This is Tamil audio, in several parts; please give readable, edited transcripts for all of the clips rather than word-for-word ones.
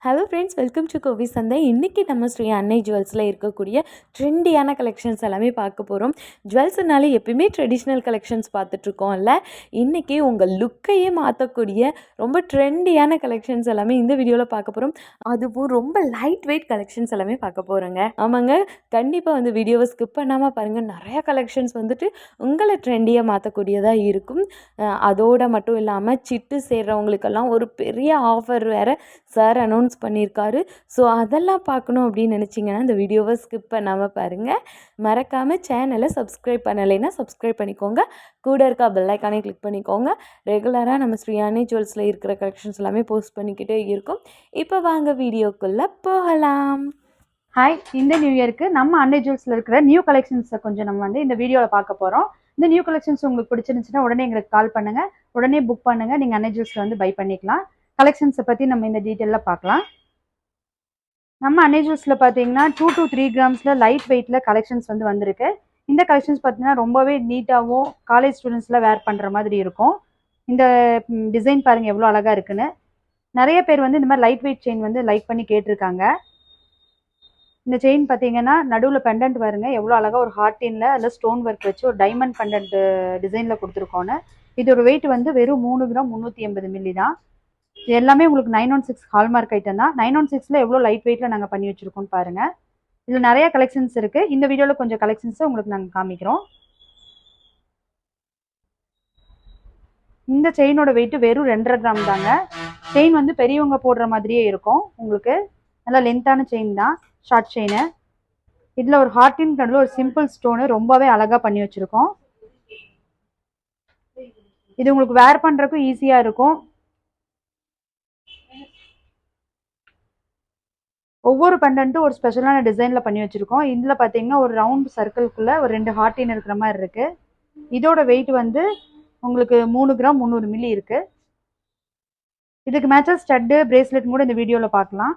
ஹலோ ஃப்ரெண்ட்ஸ், வெல்கம் டு கோவி சந்தை. இன்றைக்கி நம்ம ஸ்ரீ அன்னை ஜுவல்ஸில் இருக்கக்கூடிய ட்ரெண்டியான கலெக்ஷன்ஸ் எல்லாமே பார்க்க போகிறோம். ஜுவல்ஸ்னாலே எப்பயுமே ட்ரெடிஷ்னல் கலெக்ஷன்ஸ் பார்த்துட்ருக்கோம்ல. இன்றைக்கி உங்கள் லுக்கையே மாற்றக்கூடிய ரொம்ப ட்ரெண்டியான கலெக்ஷன்ஸ் எல்லாமே இந்த வீடியோவில் பார்க்க போகிறோம். அதுவும் ரொம்ப லைட் வெயிட் கலெக்ஷன்ஸ் எல்லாமே பார்க்க போகிறோங்க. ஆமாங்க, கண்டிப்பாக வந்து வீடியோவை ஸ்கிப் பண்ணாமல் பாருங்கள். நிறையா கலெக்ஷன்ஸ் வந்துட்டு உங்களை ட்ரெண்டியாக மாற்றக்கூடியதாக இருக்கும். அதோடு மட்டும் இல்லாமல் சிட்டு சேர்றவங்களுக்கெல்லாம் ஒரு பெரிய ஆஃபர் வேறு சார் அனௌன்ஸ் பண்ணியிருக்காரு. ஸோ அதெல்லாம் பார்க்கணும் அப்படின்னு நினச்சிங்கன்னா இந்த வீடியோவை ஸ்கிப் பண்ணாமல் பாருங்கள். மறக்காமல் சேனலை சப்ஸ்கிரைப் பண்ணலைன்னா சப்ஸ்கிரைப் பண்ணிக்கோங்க. கூட இருக்க பெல் ஐக்கானே கிளிக் பண்ணிக்கோங்க. ரெகுலராக நம்ம ஸ்ரீ அன்னை ஜுவல்ஸில் இருக்கிற கலெக்ஷன்ஸ் எல்லாமே போஸ்ட் பண்ணிக்கிட்டே இருக்கும். இப்போ வாங்க வீடியோக்குள்ளே போகலாம். ஹாய், இந்த நியூ இயருக்கு நம்ம அன்னை ஜுவல்ஸில் இருக்கிற நியூ கலெக்ஷன்ஸை கொஞ்சம் நம்ம வந்து இந்த வீடியோவில் பார்க்க போகிறோம். இந்த நியூ கலெக்ஷன்ஸ் உங்களுக்கு பிடிச்சிருந்துச்சுன்னா உடனே எங்களுக்கு கால் பண்ணுங்கள், உடனே புக் பண்ணுங்கள். நீங்கள் அன்னை ஜுவல்ஸில் வந்து பை பண்ணிக்கலாம். கலெக்ஷன்ஸை பற்றி நம்ம இந்த டீட்டெயிலில் பார்க்கலாம். நம்ம அன்னை ஜுவல்ஸில் பார்த்தீங்கன்னா 2 to 3 கிராம்ஸில் லைட் வெயிட்டில் கலெக்ஷன்ஸ் வந்து வந்திருக்கு. இந்த கலெக்ஷன்ஸ் பார்த்தீங்கன்னா ரொம்பவே நீட்டாகவும் காலேஜ் ஸ்டூடெண்ட்ஸில் வேர் பண்ணுற மாதிரி இருக்கும். இந்த டிசைன் பாருங்கள் எவ்வளோ அழகாக இருக்குன்னு. நிறைய பேர் வந்து இந்த மாதிரி லைட் வெயிட் செயின் வந்து லைக் பண்ணி கேட்டிருக்காங்க. இந்த செயின் பார்த்தீங்கன்னா நடுவில் பெண்டன்ட் பாருங்க எவ்வளோ அழகாக ஒரு ஹார்டின்ல அதில் ஸ்டோன் ஒர்க் வச்சு ஒரு டைமண்ட் பெண்டன்ட் டிசைனில் கொடுத்துருக்கோன்னு. இதோட வெயிட் வந்து வெறும் 3 கிராம் 380 மில்லி தான். இது எல்லாமே உங்களுக்கு 916 ஹால்மார்க் ஐட்டம் தான். 916ல் எவ்வளோ லைட் வெயிட்டில் நாங்கள் பண்ணி வச்சுருக்கோம்னு பாருங்கள். இதில் நிறைய கலெக்ஷன்ஸ் இருக்குது. இந்த வீடியோவில் கொஞ்சம் கலெக்ஷன்ஸை உங்களுக்கு நாங்கள் காமிக்கிறோம். இந்த செயினோட வெயிட் வெறும் 2.5 கிராம் தாங்க. செயின் வந்து பெரியவங்க போடுற மாதிரியே இருக்கும். உங்களுக்கு நல்லா லென்த்தான செயின் தான், ஷார்ட் செயின். இதில் ஒரு ஹார்டின் கடலில் ஒரு சிம்பிள் ஸ்டோனு ரொம்பவே அழகாக பண்ணி வச்சுருக்கோம். இது உங்களுக்கு வேர் பண்ணுறதுக்கும் ஈஸியாக இருக்கும். ஒவ்வொரு பெண்டன்ட்டும் ஒரு ஸ்பெஷலான டிசைனில் பண்ணி வச்சுருக்கோம். இதில் பார்த்தீங்கன்னா ஒரு ரவுண்ட் சர்க்கிள்குள்ளே ஒரு 2 ஹார்டின் இருக்கிற மாதிரி இருக்குது. இதோட வெயிட் வந்து உங்களுக்கு 3 கிராம் 300 மில்லி இருக்குது. இதுக்கு மேட்சாக ஸ்டட்டு பிரேஸ்லெட் கூட இந்த வீடியோவில் பார்க்கலாம்.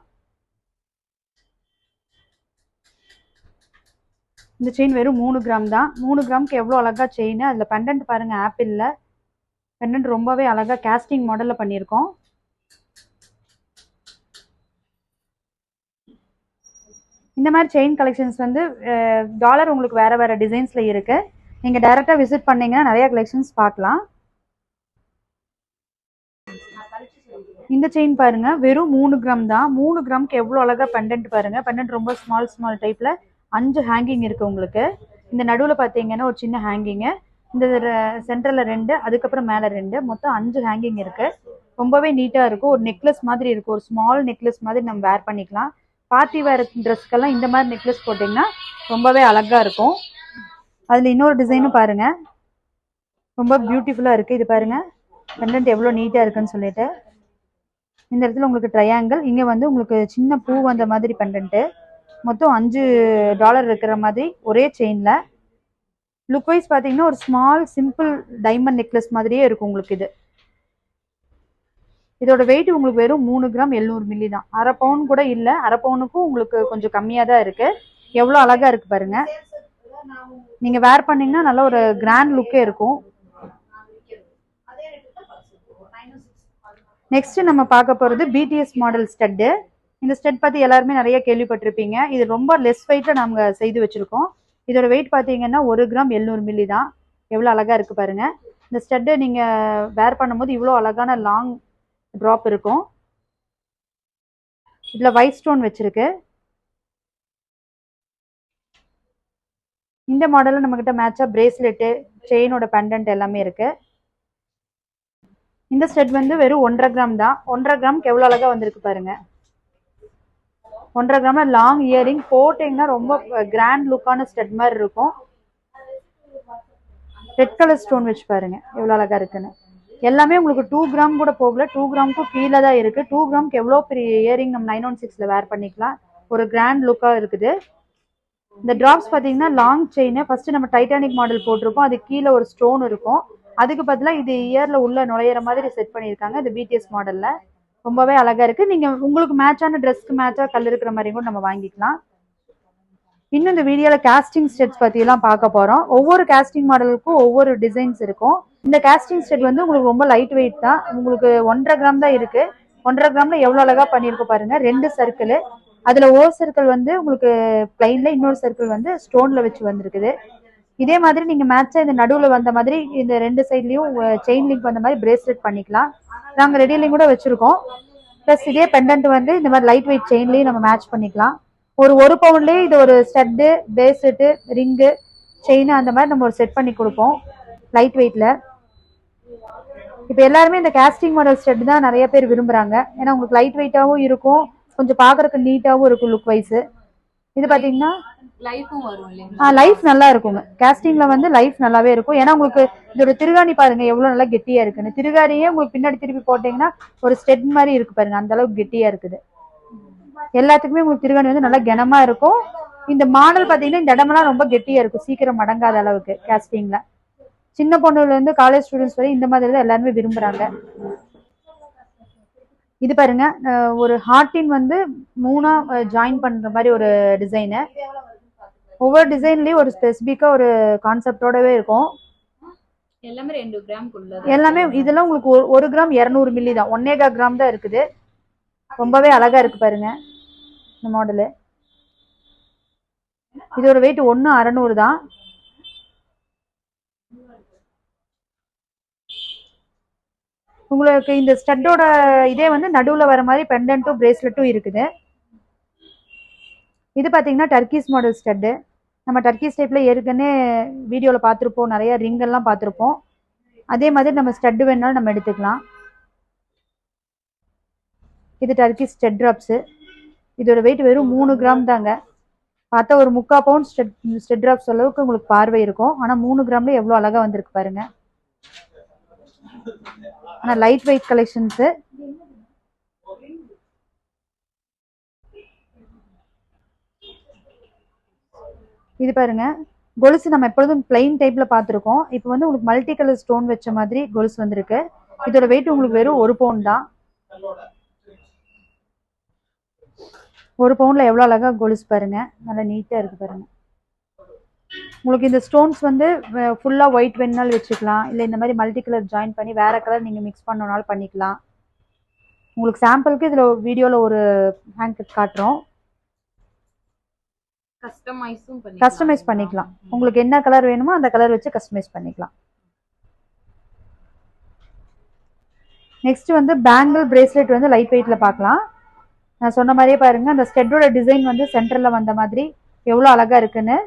இந்த செயின் வெறும் 3 கிராம் தான். 3 கிராமுக்கு எவ்வளோ அழகாக செயின். அதில் பெண்டன்ட் பாருங்கள், ஆப்பிளில் பெண்டன்ட் ரொம்பவே அழகாக கேஸ்டிங் மாடலில் பண்ணியிருக்கோம். இந்த மாதிரி செயின் கலெக்ஷன்ஸ் வந்து டாலர் உங்களுக்கு வேறு வேறு டிசைன்ஸில் இருக்குது. நீங்கள் டைரெக்டாக விசிட் பண்ணிங்கன்னா நிறைய கலெக்ஷன்ஸ் பார்க்கலாம். இந்த செயின் பாருங்கள் வெறும் 3 கிராம் தான். 3 கிராமுக்கு எவ்வளோ அழகாக பெண்டன்ட் பாருங்கள். பெண்டன்ட் ரொம்ப ஸ்மால் டைப்பில் 5 ஹேங்கிங் இருக்குது உங்களுக்கு. இந்த நடுவில் பார்த்தீங்கன்னா ஒரு சின்ன ஹேங்கிங்கு, இந்த சென்டரில் 2, அதுக்கப்புறம் மேலே 2, மொத்தம் 5 ஹேங்கிங் இருக்குது. ரொம்பவே நீட்டாக இருக்கும். ஒரு நெக்லஸ் மாதிரி இருக்குது. ஒரு ஸ்மால் நெக்லஸ் மாதிரி நம்ம வேர் பண்ணிக்கலாம். பார்ட்டி வேர் ட்ரெஸ்க்கெல்லாம் இந்த மாதிரி நெக்லஸ் போட்டிங்கன்னா ரொம்பவே அழகாக இருக்கும். அதில் இன்னொரு டிசைனும் பாருங்கள், ரொம்ப பியூட்டிஃபுல்லாக இருக்குது. இது பாருங்கள் பெண்டன்ட் எவ்வளோ நீட்டாக இருக்குன்னு சொல்லிட்டு. இந்த இடத்துல உங்களுக்கு ட்ரையாங்கிள், இங்கே வந்து உங்களுக்கு சின்ன பூ வந்த மாதிரி பெண்டன்ட்டு. மொத்தம் $5 இருக்கிற மாதிரி ஒரே செயினில். லுக் வைஸ் பார்த்தீங்கன்னா ஒரு ஸ்மால் சிம்பிள் டைமண்ட் நெக்லஸ் மாதிரியே இருக்கும் உங்களுக்கு. இதோட வெயிட் உங்களுக்கு வெறும் 3 கிராம் 700 மில்லி தான். அரை பவுன் கூட இல்லை. அரை பவுனுக்கும் உங்களுக்கு கொஞ்சம் கம்மியாக தான் இருக்குது. எவ்வளோ அழகாக இருக்குது பாருங்கள். நீங்கள் வேர் பண்ணிங்கன்னா நல்ல ஒரு கிராண்ட் லுக்கே இருக்கும். நெக்ஸ்ட் நம்ம பார்க்க போகிறது பிடிஎஸ் மாடல் ஸ்டட்டு. இந்த ஸ்டட் பற்றி எல்லாருமே நிறைய கேள்விப்பட்டிருப்பீங்க. இது ரொம்ப லெஸ் வெயிட்டில் நாங்கள் செய்து வச்சுருக்கோம். இதோட வெயிட் பார்த்தீங்கன்னா 1 கிராம் 700 மில்லி தான். எவ்வளோ அழகாக இருக்குது பாருங்கள். இந்த ஸ்டட்டை நீங்கள் வேர் பண்ணும்போது இவ்வளோ அழகான லாங் ட்ராப் இருக்கும். இதில் ஒயிட் ஸ்டோன் வச்சிருக்கு. இந்த மாடலில் நம்மக்கிட்ட மேட்சாக பிரேஸ்லெட்டு, செயினோட பெண்டன்ட் எல்லாமே இருக்கு. இந்த ஸ்டெட் வந்து வெறும் 1.5 கிராம் தான். 1.5 கிராமுக்கு எவ்வளோ அழகாக வந்திருக்கு பாருங்க. 1.5 கிராம்ல லாங் இயரிங் போட்டிங்கன்னா ரொம்ப கிராண்ட் லுக்கான ஸ்டெட் மாதிரி இருக்கும். ரெட் கலர் ஸ்டோன் வச்சு பாருங்க எவ்வளோ அழகாக இருக்குன்னு. எல்லாமே உங்களுக்கு 2 கிராம் கூட போகல, 2 கிராமுக்கும் கீழே தான் இருக்குது. 2 கிராமுக்கு எவ்வளோ பெரிய இயரிங் நம்ம 916ல் வேர் பண்ணிக்கலாம். ஒரு கிராண்ட் லுக்காக இருக்குது. இந்த ட்ராப்ஸ் பார்த்தீங்கன்னா லாங் செயின். ஃபஸ்ட்டு நம்ம டைட்டானிக் மாடல் போட்டிருக்கோம், அது கீழே ஒரு ஸ்டோன் இருக்கும். அதுக்கு பதிலாக இது இயரில் உள்ள நுழையிற மாதிரி செட் பண்ணியிருக்காங்க. இது பிடிஎஸ் மாடலில் ரொம்பவே அழகாக இருக்குது. நீங்கள் உங்களுக்கு மேட்சான ட்ரெஸ்க்கு மேட்சாக கல் இருக்கிற மாதிரி கூட நம்ம வாங்கிக்கலாம். இன்னும் இந்த வீடியோவில் கேஸ்டிங் ஸ்டெட்ஸ் பற்றியெல்லாம் பார்க்க போகிறோம். ஒவ்வொரு கேஸ்டிங் மாடலுக்கும் ஒவ்வொரு டிசைன்ஸ் இருக்கும். இந்த கேஸ்டிங் ஸ்டெட் வந்து உங்களுக்கு ரொம்ப லைட் வெயிட் தான். உங்களுக்கு 1.5 கிராம் தான் இருக்குது. 1.5 கிராம்ல எவ்வளோ அழகா பண்ணியிருக்கோம் பாருங்க. 2 சர்க்கிள், அதுல ஓ சர்க்கிள் வந்து உங்களுக்கு பிளைன்ல, இன்னொரு சர்க்கிள் வந்து ஸ்டோன்ல வச்சு வந்திருக்குது. இதே மாதிரி நீங்க மேட்சா இந்த நடுவுல வந்த மாதிரி இந்த 2 சைட்லயும் செயின் லிங்க் வந்த மாதிரி பிரேஸ்லெட் பண்ணிக்கலாம். நாங்க ரெடி லிங்க் கூட வச்சிருக்கோம். பிளஸ் இதே பெண்டன்ட் வந்து இந்த மாதிரி லைட் வெயிட் செயின்லயும் நம்ம மேட்ச் பண்ணிக்கலாம். ஒரு பவுண்ட்லயே இது ஒரு ஸ்டட்டு, பிரேஸ்லெட், ரிங்கு, செயின் அந்த மாதிரி நம்ம ஒரு செட் பண்ணி கொடுப்போம் லைட் வெயிட்ல. இப்போ எல்லாருமே இந்த கேஸ்டிங் மாடல் ஸ்டட் தான் நிறைய பேர் விரும்புறாங்க. ஏன்னா உங்களுக்கு லைட் வெயிட்டாவும் இருக்கும், கொஞ்சம் பாக்குறதுக்கு நீட்டாவும் இருக்கும் லுக் வைஸ். இது பாத்தீங்கன்னா லைஃப் நல்லா இருக்குங்க. கேஸ்டிங்ல வந்து லைஃப் நல்லாவே இருக்கும். ஏன்னா உங்களுக்கு இதோட திருகாணி பாருங்க எவ்வளவு நல்லா கெட்டியா இருக்குன்னு. திருகாணியே உங்களுக்கு பின்னாடி திருப்பி போட்டீங்கன்னா ஒரு ஸ்டெட் மாதிரி இருக்கு பாருங்க, அந்த அளவுக்கு கெட்டியா இருக்குது. எல்லாத்துக்குமே உங்களுக்கு திருகாணி வந்து நல்லா கனமா இருக்கும். இந்த மாடல் பாத்தீங்கன்னா இந்த இடமெல்லாம் ரொம்ப கெட்டியா இருக்கும், சீக்கிரம் மடங்காத அளவுக்கு கேஸ்டிங்ல. சின்ன பொண்ணுல இருந்து காலேஜ் ஸ்டூடெண்ட்ஸ் வரை இந்த மாதிரி தான் எல்லாருமே விரும்புறாங்க. இது பாருங்க, ஒரு ஹார்ட்டின் வந்து 3ஆ ஜாயின் பண்ற மாதிரி ஒரு டிசைனு. ஒவ்வொரு டிசைன்லயும் ஒரு ஸ்பெசிபிக்கா ஒரு கான்செப்டோடவே இருக்கும். எல்லாமே 2 கிராம் எல்லாமே இதெல்லாம் உங்களுக்கு 1 கிராம் 200 மில்லி தான், 1.25 கிராம் தான் இருக்குது. ரொம்பவே அழகா இருக்கு பாருங்க இந்த மாடலு. இதோட வெயிட் 1/600 தான். உங்களுக்கு இந்த ஸ்டட்டோட இதே வந்து நடுவுல வர மாதிரி பெண்டன்ட்டும் பிரேஸ்லெட்டும் இருக்குது. இது பாத்தீங்கன்னா டர்க்கிஸ் மாடல் ஸ்டட்டு. நம்ம டர்க்கிஸ் டைப்ல ஏற்கனவே வீடியோவில் பார்த்துருப்போம், நிறைய ரிங் எல்லாம் பார்த்துருப்போம். அதே மாதிரி நம்ம ஸ்டட்டு வேணாலும் நம்ம எடுத்துக்கலாம். இது டர்க்கிஸ் ஸ்டட் ட்ராப்ஸு. இதோட வெயிட் வெறும் 3 கிராம் தாங்க. பார்த்தா ஒரு 3/4 பவுண்ட் ஸ்டட் ட்ராப்ஸ் அளவுக்கு உங்களுக்கு பார்வை இருக்கும். ஆனால் 3 கிராம்ல எவ்வளோ அழகா வந்திருக்கு பாருங்க. ஆனால் லைட் வெயிட் கலெக்ஷன்ஸு. இது பாருங்க, கொலுசு நம்ம எப்பொழுதும் பிளைன் டைப்ல பார்த்துருக்கோம். இப்போ வந்து உங்களுக்கு மல்டி கலர் ஸ்டோன் வச்ச மாதிரி கொலுசு வந்திருக்கு. இதோட வெயிட் உங்களுக்கு வெறும் 1 பவுண்ட் தான். 1 பவுண்ட்ல எவ்வளோ அழகா கொலுசு பாருங்க, நல்லா நீட்டா இருக்கு பாருங்க. உங்களுக்கு இந்த ஸ்டோன்ஸ் வந்து ஃபுல்லா ஒயிட் வேணுனாலும் வச்சுக்கலாம், இல்லை இந்த மாதிரி மல்டி கலர் ஜாயின் பண்ணி வேற கலர் நீங்க மிக்ஸ் பண்ணனாலும் பண்ணிக்கலாம். உங்களுக்கு சாம்பிளுக்கு இதுல வீடியோல ஒரு ஹேங்கர் காட்டுறோம். கஸ்டமைஸ் பண்ணிக்கலாம். உங்களுக்கு என்ன கலர் வேணுமோ அந்த கலர் வச்சு கஸ்டமைஸ் பண்ணிக்கலாம். நெக்ஸ்ட் வந்து பேங்கிள் பிரேஸ்லெட் வந்து லைட் வெயிட்ல பார்க்கலாம். நான் சொன்ன மாதிரியே பாருங்க, அந்த ஸ்டெட்டோட டிசைன் வந்து சென்டர்ல வந்த மாதிரி எவ்வளோ அழகா இருக்குன்னு.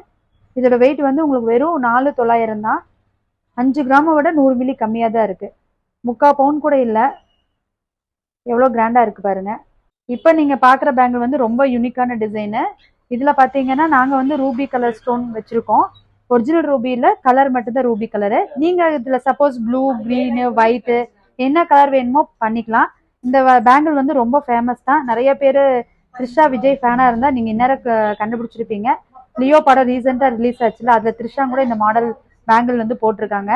இதோட வெயிட் வந்து உங்களுக்கு வெறும் 4,900 தான். 5 கிராமை விட 100 மில்லி கம்மியா தான் இருக்கு. 3/4 பவுண்ட் கூட இல்லை. எவ்வளோ கிராண்டா இருக்கு பாருங்க. இப்போ நீங்க பாக்குற பேங்கிள் வந்து ரொம்ப யூனிக்கான டிசைனு. இதுல பாத்தீங்கன்னா நாங்க வந்து ரூபி கலர் ஸ்டோன் வச்சிருக்கோம். ஒரிஜினல் ரூபியில கலர் மட்டும் தான் ரூபி கலரு. நீங்க இதுல சப்போஸ் ப்ளூ, கிரீன், ஒயிட் என்ன கலர் வேணுமோ பண்ணிக்கலாம். இந்த பேங்கிள் வந்து ரொம்ப ஃபேமஸ் தான். நிறைய பேர் த்ரிஷா விஜய் ஃபேனா இருந்தா நீங்க இந்நேரம் கண்டுபிடிச்சிருப்பீங்க. லியோ படம் ரீசெண்டா ரிலீஸ் ஆச்சுல, அதுல த்ரிஷா கூட இந்த மாடல் பேங்கிள் வந்து போட்டிருக்காங்க.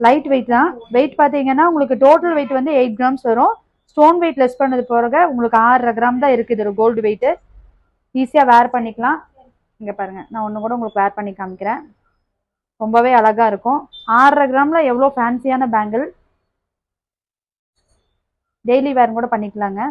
லைட் வெயிட் தான். வெயிட் பாத்தீங்கன்னா உங்களுக்கு டோட்டல் வெயிட் வந்து 8 கிராம்ஸ் வரும். ஸ்டோன் வெயிட் லெஸ் பண்ணது போக உங்களுக்கு 6.5 கிராம் தான் இருக்குது ஒரு கோல்டு வெயிட். ஈஸியா வேர் பண்ணிக்கலாம். இங்க பாருங்க, நான் ஒண்ணு கூட உங்களுக்கு வேர் பண்ணி காமிக்கிறேன். ரொம்பவே அழகா இருக்கும். 6.5 கிராம்ல எவ்வளோ ஃபேன்சியான பேங்கிள். டெய்லி வேர் கூட பண்ணிக்கலாங்க.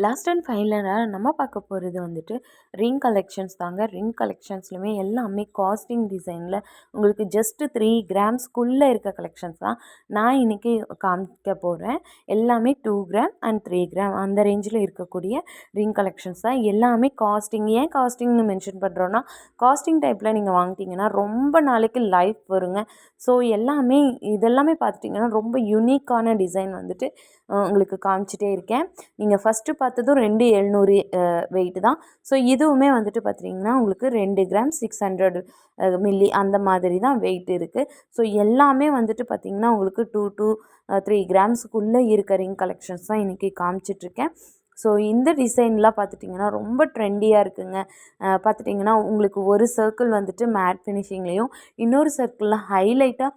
லாஸ்ட் அண்ட் ஃபைனலாக நம்ம பார்க்க போகிறது வந்துட்டு ரிங் கலெக்ஷன்ஸ் தாங்க. ரிங் கலெக்ஷன்ஸ்லையுமே எல்லாமே காஸ்டிங் டிசைனில் உங்களுக்கு ஜஸ்ட்டு 3 கிராம்ஸ்க்குள்ளே இருக்க கலெக்ஷன்ஸ் தான் நான் இன்றைக்கி காமிக்க போகிறேன். எல்லாமே 2 கிராம் அண்ட் 3 கிராம் அந்த ரேஞ்சில் இருக்கக்கூடிய ரிங் கலெக்ஷன்ஸ் தான். எல்லாமே காஸ்டிங். ஏன் காஸ்டிங்னு மென்ஷன் பண்ணுறோன்னா, காஸ்டிங் டைப்பில் நீங்கள் வாங்கிட்டீங்கன்னா ரொம்ப நாளைக்கு லைஃப் வருங்க. ஸோ எல்லாமே இதெல்லாமே பார்த்துட்டிங்கன்னா ரொம்ப யூனிக்கான டிசைன் வந்துட்டு உங்களுக்கு காமிச்சிட்டே இருக்கேன். நீங்கள் ஃபஸ்ட்டு பார்த்ததும் 2,700 வெயிட் தான். ஸோ இதுவுமே வந்துட்டு பார்த்திங்கன்னா உங்களுக்கு 2 கிராம் 600 மில்லி அந்த மாதிரி தான் வெயிட் இருக்குது. ஸோ எல்லாமே வந்துட்டு பார்த்திங்கன்னா உங்களுக்கு 2 to 3 கிராம்ஸுக்குள்ளே இருக்க ரிங் கலெக்ஷன்ஸ் தான் இன்றைக்கி காமிச்சிட்ருக்கேன். ஸோ இந்த டிசைன்லாம் பார்த்துட்டிங்கன்னா ரொம்ப ட்ரெண்டியாக இருக்குங்க. பார்த்துட்டிங்கன்னா உங்களுக்கு ஒரு சர்க்கிள் வந்துட்டு மேட் ஃபினிஷிங்லேயும், இன்னொரு சர்க்கிளில் ஹைலைட்டாக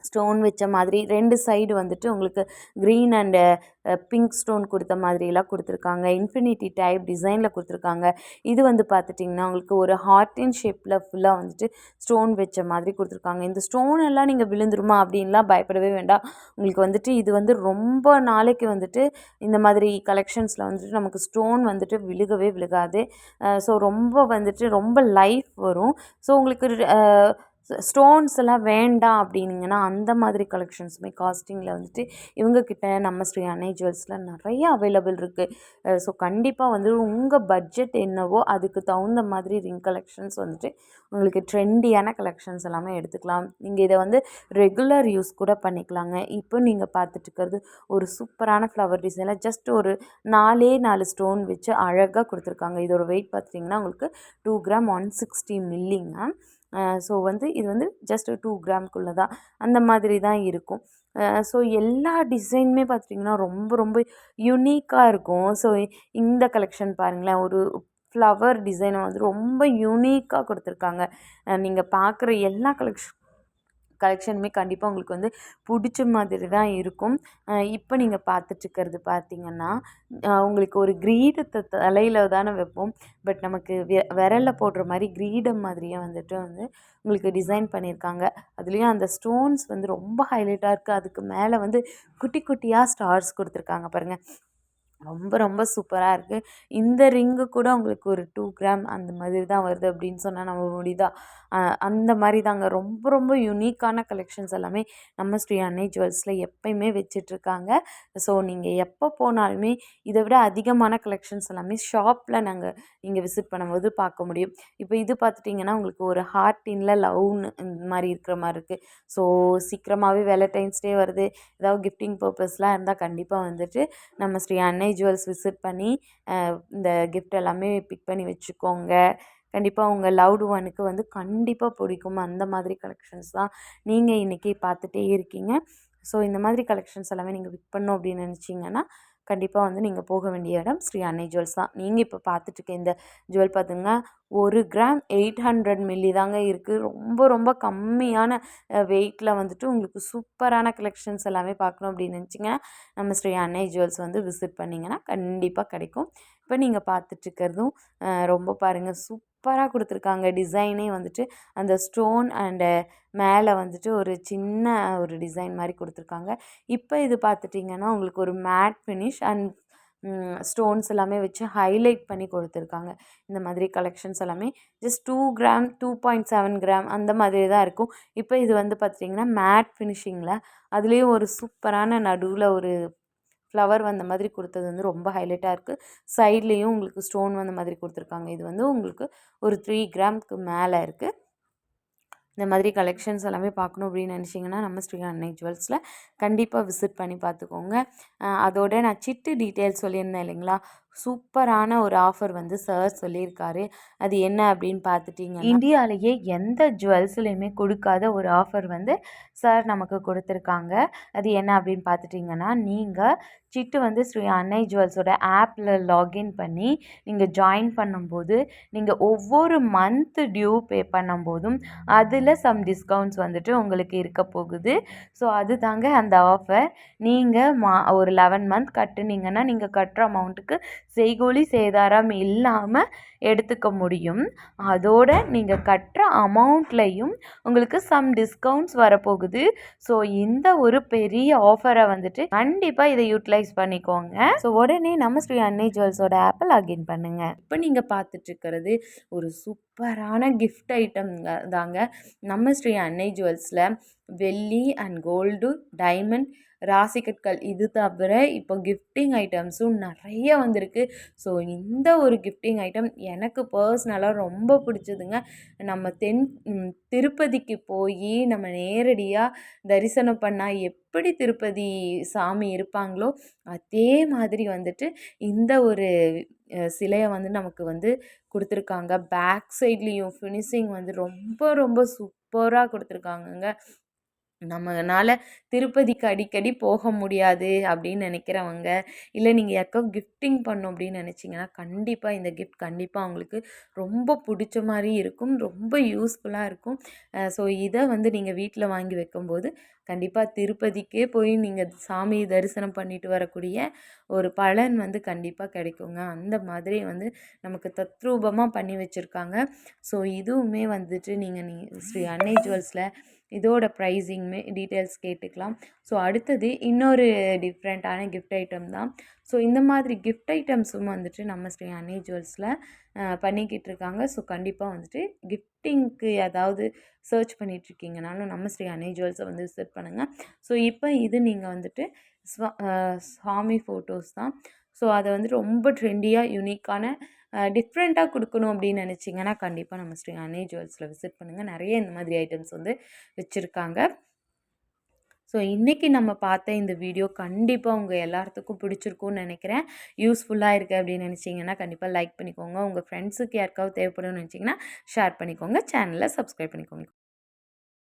ஸ்டோன் வச்ச மாதிரி 2 சைடு வந்துட்டு உங்களுக்கு க்ரீன் அண்டு பிங்க் ஸ்டோன் கொடுத்த மாதிரிலாம் கொடுத்துருக்காங்க. இன்ஃபினிட்டி டைப் டிசைனில் கொடுத்துருக்காங்க. இது வந்து பார்த்துட்டிங்கன்னா உங்களுக்கு ஒரு ஹார்ட்டின் ஷேப்பில் ஃபுல்லாக வந்துட்டு ஸ்டோன் வச்ச மாதிரி கொடுத்துருக்காங்க. இந்த ஸ்டோன் எல்லாம் நீங்கள் விழுந்துருமா அப்படின்லாம் பயப்படவே வேண்டாம். உங்களுக்கு வந்துட்டு இது வந்து ரொம்ப நாளைக்கு வந்துட்டு இந்த மாதிரி கலெக்ஷன்ஸில் வந்துட்டு நமக்கு ஸ்டோன் வந்துட்டு விழுகவே விழுகாது. ஸோ ரொம்ப வந்துட்டு ரொம்ப லைஃப் வரும். ஸோ உங்களுக்கு ஸ்டோன்ஸ் எல்லாம் வேண்டாம் அப்படின்னீங்கன்னா அந்த மாதிரி கலெக்ஷன்ஸுமே காஸ்டிங்கில் வந்துட்டு இவங்கக்கிட்ட நம்ம ஸ்ரீ அன்னை ஜுவல்ஸில் நிறைய அவைலபிள் இருக்குது. ஸோ கண்டிப்பாக வந்து உங்கள் பட்ஜெட் என்னவோ அதுக்கு தகுந்த மாதிரி ரிங் கலெக்ஷன்ஸ் வந்துட்டு உங்களுக்கு ட்ரெண்டியான கலெக்ஷன்ஸ் எல்லாமே எடுத்துக்கலாம். நீங்கள் இதை வந்து ரெகுலர் யூஸ் கூட பண்ணிக்கலாங்க. இப்போ நீங்கள் பார்த்துட்டு இருக்கிறது ஒரு சூப்பரான ஃப்ளவர் டிசைனில் ஜஸ்ட் ஒரு 4 ஸ்டோன் வச்சு அழகாக கொடுத்துருக்காங்க. இதோட வெயிட் பார்த்துட்டிங்கன்னா உங்களுக்கு 2 கிராம் 160 மில்லிங்க. ஸோ வந்து இது வந்து ஜஸ்ட் 2 கிராம்குள்ளே தான் அந்த மாதிரி தான் இருக்கும். ஸோ எல்லா டிசைனுமே பார்த்துட்டிங்கன்னா ரொம்ப ரொம்ப யூனிக்காக இருக்கும். ஸோ இந்த கலெக்ஷன் பாருங்களேன், ஒரு ஃப்ளவர் டிசைனை வந்து ரொம்ப யூனிக்காக கொடுத்துருக்காங்க. நீங்கள் பார்க்குற எல்லா கலெக்ஷனுமே கண்டிப்பாக உங்களுக்கு வந்து பிடிச்ச மாதிரி தான் இருக்கும். இப்போ நீங்கள் பார்த்துட்ருக்கிறது பார்த்தீங்கன்னா உங்களுக்கு ஒரு கிரீடத்தை தலையில் தானே வைப்போம். பட் நமக்கு விரலில் போடுற மாதிரி கிரீடம் மாதிரியே வந்துட்டு வந்து உங்களுக்கு டிசைன் பண்ணியிருக்காங்க. அதுலேயும் அந்த ஸ்டோன்ஸ் வந்து ரொம்ப ஹைலைட்டாக இருக்குது. அதுக்கு மேலே வந்து குட்டி குட்டியாக ஸ்டார்ஸ் கொடுத்துருக்காங்க பாருங்கள். ரொம்ப ரொம்ப சூப்பராக இருக்குது. இந்த ரிங்கு கூட உங்களுக்கு ஒரு 2 கிராம் அந்த மாதிரி தான் வருது அப்படின்னு சொன்னால் நம்ம முடியுதா? அந்த மாதிரி தாங்க. ரொம்ப ரொம்ப யூனிக்கான கலெக்ஷன்ஸ் எல்லாமே நம்ம ஸ்ரீ அன்னை ஜுவல்ஸில் எப்பயுமே வச்சிட்ருக்காங்க. ஸோ நீங்கள் எப்போ போனாலுமே இதை விட அதிகமான கலெக்ஷன்ஸ் எல்லாமே ஷாப்பில் நீங்கள் விசிட் பண்ணும்போது பார்க்க முடியும். இப்போ இது பார்த்துட்டிங்கன்னா உங்களுக்கு ஒரு ஹார்ட்டின்ல லவ்னு இந்த மாதிரி இருக்கிற மாதிரி இருக்குது. ஸோ சீக்கிரமாகவே வேலண்டைன்ஸ் டே வருது. ஏதாவது கிஃப்டிங் பர்பஸ்லாம் இருந்தால் கண்டிப்பாக வந்துட்டு நம்ம ஸ்ரீ அன்னை ஜுவல்ஸ் விசிட் பண்ணி இந்த கிஃப்ட் எல்லாமே பிக் பண்ணி வச்சுக்கோங்க. கண்டிப்பாக உங்கள் லவ்டு ஒனுக்கு வந்து கண்டிப்பாக பிடிக்கும். அந்த மாதிரி கலெக்ஷன்ஸ் தான் நீங்கள் இன்றைக்கி பார்த்துட்டே இருக்கீங்க. ஸோ இந்த மாதிரி கலெக்ஷன்ஸ் எல்லாமே நீங்கள் பிக் பண்ணணும் அப்படின்னு நினச்சிங்கன்னா கண்டிப்பாக வந்து நீங்கள் போக வேண்டிய இடம் ஸ்ரீ அன்னை ஜுவல்ஸ் தான். நீங்கள் இப்போ பார்த்துட்ருக்க இந்த ஜுவல் பார்த்துங்க 1 கிராம் 800 மில்லி தாங்க இருக்குது. ரொம்ப ரொம்ப கம்மியான வெயிட்டில் வந்துட்டு உங்களுக்கு சூப்பரான கலெக்ஷன்ஸ் எல்லாமே பார்க்கணும் அப்படின்னு நினச்சிங்கன்னா நம்ம ஸ்ரீ அன்னை ஜுவல்ஸ் வந்து விசிட் பண்ணிங்கன்னா கண்டிப்பாக கிடைக்கும். இப்போ நீங்கள் பார்த்துட்ருக்கிறதும் ரொம்ப பாருங்கள் சூப்பராக கொடுத்துருக்காங்க. டிசைனே வந்துட்டு அந்த ஸ்டோன் அண்டு மேலே வந்துட்டு ஒரு சின்ன ஒரு டிசைன் மாதிரி கொடுத்துருக்காங்க. இப்போ இது பார்த்துட்டிங்கன்னா உங்களுக்கு ஒரு மேட் ஃபினிஷ் அண்ட் ஸ்டோன்ஸ் எல்லாமே வச்சு ஹைலைட் பண்ணி கொடுத்துருக்காங்க. இந்த மாதிரி கலெக்ஷன்ஸ் எல்லாமே ஜஸ்ட் 2 கிராம் 2.7 கிராம் அந்த மாதிரி தான் இருக்கும். இப்போ இது வந்து பார்த்திங்கன்னா மேட் ஃபினிஷிங்கில் அதுலேயும் ஒரு சூப்பரான நடுவில் ஒரு ஃப்ளவர் வந்த மாதிரி கொடுத்தது வந்து ரொம்ப ஹைலைட்டாக இருக்குது. சைட்லேயும் உங்களுக்கு ஸ்டோன் வந்த மாதிரி கொடுத்துருக்காங்க. இது வந்து உங்களுக்கு ஒரு 3 கிராமுக்கு மேலே இருக்குது. இந்த மாதிரி கலெக்ஷன்ஸ் எல்லாமே பார்க்கணும் அப்படின்னு நினச்சிங்கன்னா நம்ம ஸ்ரீ அன்னை ஜுவல்ஸில் கண்டிப்பாக விசிட் பண்ணி பார்த்துக்கோங்க. அதோட நான் சிட்டு டீட்டெயில்ஸ் சொல்லியிருந்தேன் இல்லைங்களா, சூப்பரான ஒரு ஆஃபர் வந்து சார் சொல்லியிருக்காரு. அது என்ன அப்படின்னு பார்த்துட்டிங்கன்னா இந்தியாவிலேயே எந்த ஜுவல்ஸ்லையுமே கொடுக்காத ஒரு ஆஃபர் வந்து சார் நமக்கு கொடுத்துருக்காங்க. அது என்ன அப்படின்னு பார்த்துட்டிங்கன்னா நீங்கள் சிட்டு வந்து ஸ்ரீ அன்னை ஜுவல்ஸோட ஆப்பில் லாகின் பண்ணி நீங்கள் ஜாயின் பண்ணும்போது நீங்கள் ஒவ்வொரு மந்த்து டியூ பே பண்ணும்போதும் அதில் சம் டிஸ்கவுண்ட்ஸ் வந்துட்டு உங்களுக்கு இருக்க போகுது. ஸோ அது தாங்க அந்த ஆஃபர். நீங்கள் ஒரு 11 மந்த் கட்டுனீங்கன்னா நீங்கள் கட்டுற அமௌண்ட்டுக்கு செய்கூலி சேதாரம் இல்லாமல் எடுத்துக்க முடியும். அதோட நீங்கள் கட்டுற அமௌண்ட்லேயும் உங்களுக்கு சம் டிஸ்கவுண்ட்ஸ் வரப்போகுது. ஸோ இந்த ஒரு பெரிய ஆஃபரை வந்துட்டு கண்டிப்பாக இதை யூட்டிலைஸ் பண்ணிக்கோங்க. ஸோ உடனே நம்ம ஸ்ரீ அன்னை ஜுவல்ஸோட ஆப்பை லாகின் பண்ணுங்கள். இப்போ நீங்கள் பார்த்துட்ருக்கிறது ஒரு சூப்பரான கிஃப்ட் ஐட்டம் தாங்க. நம்ம ஸ்ரீ அன்னை ஜுவல்ஸில் வெள்ளி அண்ட் கோல்டு, டைமண்ட், ராசிக்கற்கள் இது தவிர இப்போ கிஃப்டிங் ஐட்டம்ஸும் நிறைய வந்திருக்கு. ஸோ இந்த ஒரு கிஃப்டிங் ஐட்டம் எனக்கு பர்சனலாக ரொம்ப பிடிச்சதுங்க. நம்ம திருப்பதிக்கு போய் நம்ம நேரடியாக தரிசனம் பண்ணால் எப்படி திருப்பதி சாமி இருப்பாங்களோ அதே மாதிரி வந்துட்டு இந்த ஒரு சிலையை வந்து நமக்கு வந்து கொடுத்துருக்காங்க. பேக் சைட்லேயும் ஃபினிஷிங் வந்து ரொம்ப ரொம்ப சூப்பராக கொடுத்துருக்காங்கங்க. நம்மனால திருப்பதிக்கு அடிக்கடி போக முடியாது அப்படின்னு நினைக்கிறவங்க, இல்லை நீங்கள் யாருக்கோ கிஃப்டிங் பண்ணணும் அப்படின்னு நினச்சிங்கன்னா, கண்டிப்பாக இந்த கிஃப்ட் கண்டிப்பாக அவங்களுக்கு ரொம்ப பிடிச்ச மாதிரி இருக்கும், ரொம்ப யூஸ்ஃபுல்லாக இருக்கும். ஸோ இதை வந்து நீங்கள் வீட்டில் வாங்கி வைக்கும்போது கண்டிப்பாக திருப்பதிக்கே போய் நீங்கள் சாமி தரிசனம் பண்ணிட்டு வரக்கூடிய ஒரு பலன் வந்து கண்டிப்பாக கிடைக்குங்க. அந்த மாதிரி வந்து நமக்கு தத்ரூபமாக பண்ணி வச்சுருக்காங்க. ஸோ இதுவுமே வந்துட்டு நீங்கள் ஸ்ரீ அன்னை ஜுவல்ஸில் இதோட ப்ரைஸிங்குமே டீட்டெயில்ஸ் கேட்டுக்கலாம். ஸோ அடுத்தது இன்னொரு டிஃப்ரெண்ட்டான கிஃப்ட் ஐட்டம் தான். ஸோ இந்த மாதிரி கிஃப்ட் ஐட்டம்ஸும் வந்துட்டு நம்ம ஸ்ரீ அன்னை ஜுவல்ஸில் பண்ணிக்கிட்டு இருக்காங்க. ஸோ கண்டிப்பாக வந்துட்டு கிஃப்டிங்க்கு ஏதாவது சர்ச் பண்ணிகிட்ருக்கீங்கனாலும் நம்ம ஸ்ரீ அன்னை ஜுவல்ஸை வந்து விசிட் பண்ணுங்கள். ஸோ இப்போ இது நீங்கள் வந்துட்டு சாமி ஃபோட்டோஸ் தான். ஸோ அதை வந்து ரொம்ப ட்ரெண்டியாக யூனிக்கான டிஃப்ரெண்ட்டாக கொடுக்கணும் அப்படின்னு நினச்சிங்கன்னா கண்டிப்பாக நம்ம ஸ்ரீ அன்னை ஜுவல்ஸில் விசிட் பண்ணுங்கள். நிறைய இந்த மாதிரி ஐட்டம்ஸ் வந்து வச்சுருக்காங்க. ஸோ இன்றைக்கி நம்ம பார்த்த இந்த வீடியோ கண்டிப்பாக உங்கள் எல்லாத்துக்கும் பிடிச்சிருக்கும்னு நினைக்கிறேன். யூஸ்ஃபுல்லாக இருக்குது அப்படின்னு நினச்சிங்கன்னா கண்டிப்பாக லைக் பண்ணிக்கோங்க. உங்கள் ஃப்ரெண்ட்ஸுக்கு யாருக்காவது தேவைப்படும்னு நினச்சிங்கன்னா ஷேர் பண்ணிக்கோங்க. சேனலை சப்ஸ்கிரைப் பண்ணிக்கோங்க.